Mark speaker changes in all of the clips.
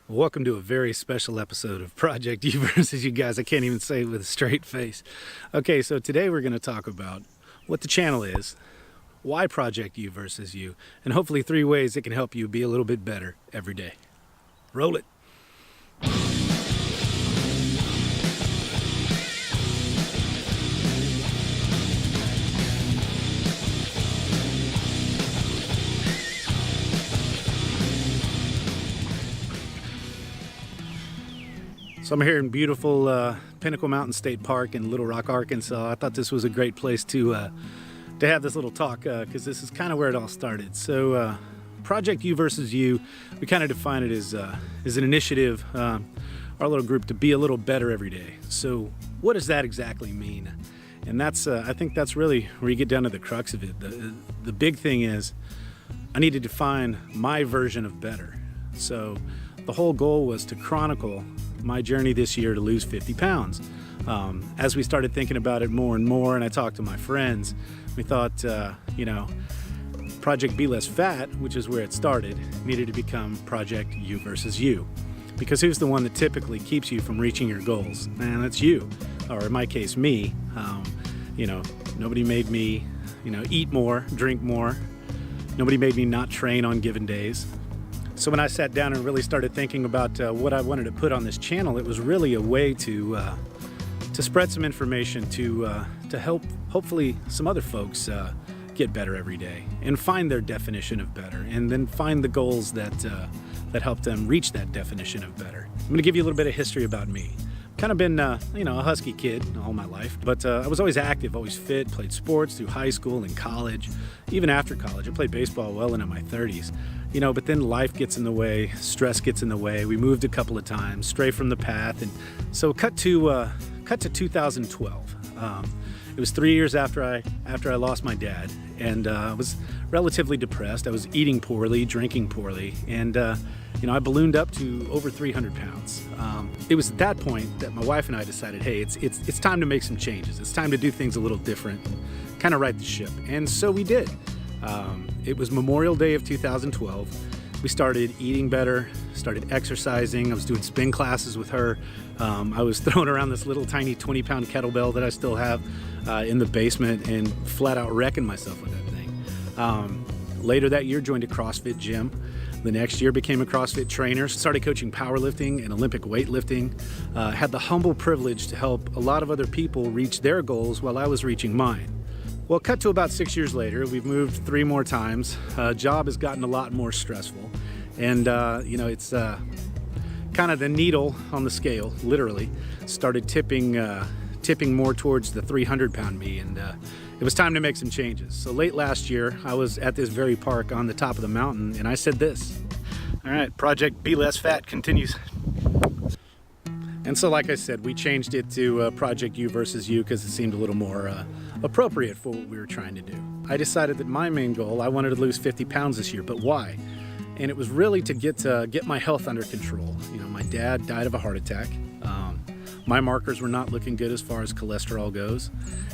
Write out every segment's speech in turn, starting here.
Speaker 1: Welcome to a very special episode of Project U versus You guys. I can't even say it with a straight face. Okay, so today we're going to talk about what the channel is, why Project U versus You, and hopefully 3 ways it can help you be a little bit better every day. Roll it. So I'm here in beautiful Pinnacle Mountain State Park in Little Rock, Arkansas. I thought this was a great place to have this little talk because this is kind of where it all started. So Project U versus You, we kind of define it as an initiative, our little group, to be a little better every day. So what does that exactly mean? And that's I think that's really where you get down to the crux of it. The big thing is I need to define my version of better. So the whole goal was to chronicle my journey this year to lose 50 pounds. As we started thinking about it more and more, and I talked to my friends, we thought, Project Be Less Fat, which is where it started, needed to become Project U versus You. Because who's the one that typically keeps you from reaching your goals? Man, that's you. Or in my case, me. Nobody made me, eat more, drink more. Nobody made me not train on given days. So when I sat down and really started thinking about what I wanted to put on this channel, it was really a way to spread some information to help hopefully some other folks get better every day and find their definition of better, and then find the goals that help them reach that definition of better. I'm going to give you a little bit of history about me. Kind of been, a husky kid all my life, but I was always active, always fit, played sports through high school and college, even after college. I played baseball well into my 30s, but then life gets in the way, stress gets in the way. We moved a couple of times, stray from the path, and so cut to 2012. It was 3 years after I lost my dad, and I was relatively depressed. I was eating poorly, drinking poorly, and I ballooned up to over 300 pounds. It was at that point that my wife and I decided, hey, it's time to make some changes. It's time to do things a little different, kind of right the ship. And so we did. It was Memorial Day of 2012. We started eating better, started exercising. I was doing spin classes with her. I was throwing around this little tiny 20-pound kettlebell that I still have in the basement and flat out wrecking myself with that thing. Later that year, joined a CrossFit gym. The next year became a CrossFit trainer, started coaching powerlifting and Olympic weightlifting. Had the humble privilege to help a lot of other people reach their goals while I was reaching mine. Well, cut to about 6 years later, we've moved 3 more times. Job has gotten a lot more stressful. And, it's kind of the needle on the scale, literally, started tipping more towards the 300-pound me. And it was time to make some changes. So late last year, I was at this very park on the top of the mountain, and I said this. All right, Project Be Less Fat continues. And so, like I said, we changed it to Project U versus You because it seemed a little more appropriate for what we were trying to do. I decided that my main goal, I wanted to lose 50 pounds this year, but why? And it was really to get my health under control. My dad died of a heart attack. My markers were not looking good as far as cholesterol goes,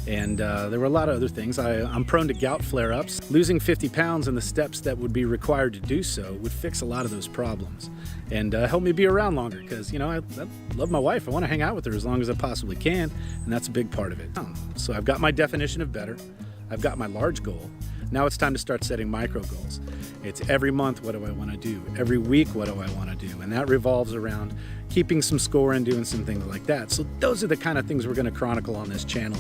Speaker 1: and there were a lot of other things. I'm prone to gout flare-ups. Losing 50 pounds and the steps that would be required to do so would fix a lot of those problems and help me be around longer because, I love my wife. I want to hang out with her as long as I possibly can, and that's a big part of it. So I've got my definition of better. I've got my large goal. Now it's time to start setting micro goals. It's every month, what do I want to do? Every week, what do I want to do? And that revolves around keeping some score and doing some things like that. So those are the kind of things we're going to chronicle on this channel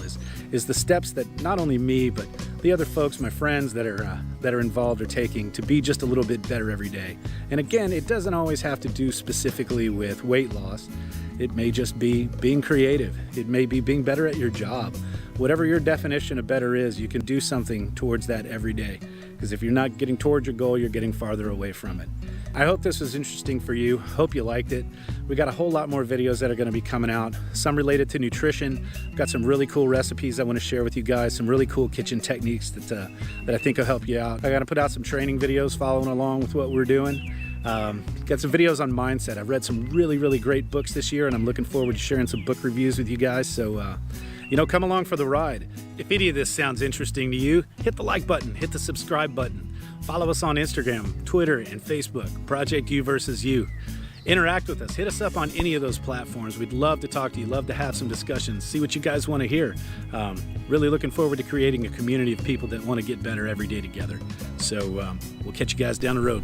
Speaker 1: is the steps that not only me, but the other folks, my friends that are involved are taking to be just a little bit better every day. And again, it doesn't always have to do specifically with weight loss. It may just be being creative. It may be being better at your job. Whatever your definition of better is, you can do something towards that every day. Because if you're not getting towards your goal, you're getting farther away from it. I hope this was interesting for you. Hope you liked it. We got a whole lot more videos that are going to be coming out. Some related to nutrition. I've got some really cool recipes I want to share with you guys. Some really cool kitchen techniques that I think will help you out. I got to put out some training videos following along with what we're doing. Got some videos on mindset. I've read some really, really great books this year, and I'm looking forward to sharing some book reviews with you guys. So, come along for the ride. If any of this sounds interesting to you, hit the like button, hit the subscribe button. Follow us on Instagram, Twitter, and Facebook, Project U versus You. Interact with us. Hit us up on any of those platforms. We'd love to talk to you, love to have some discussions, see what you guys want to hear. Really looking forward to creating a community of people that want to get better every day together. So we'll catch you guys down the road.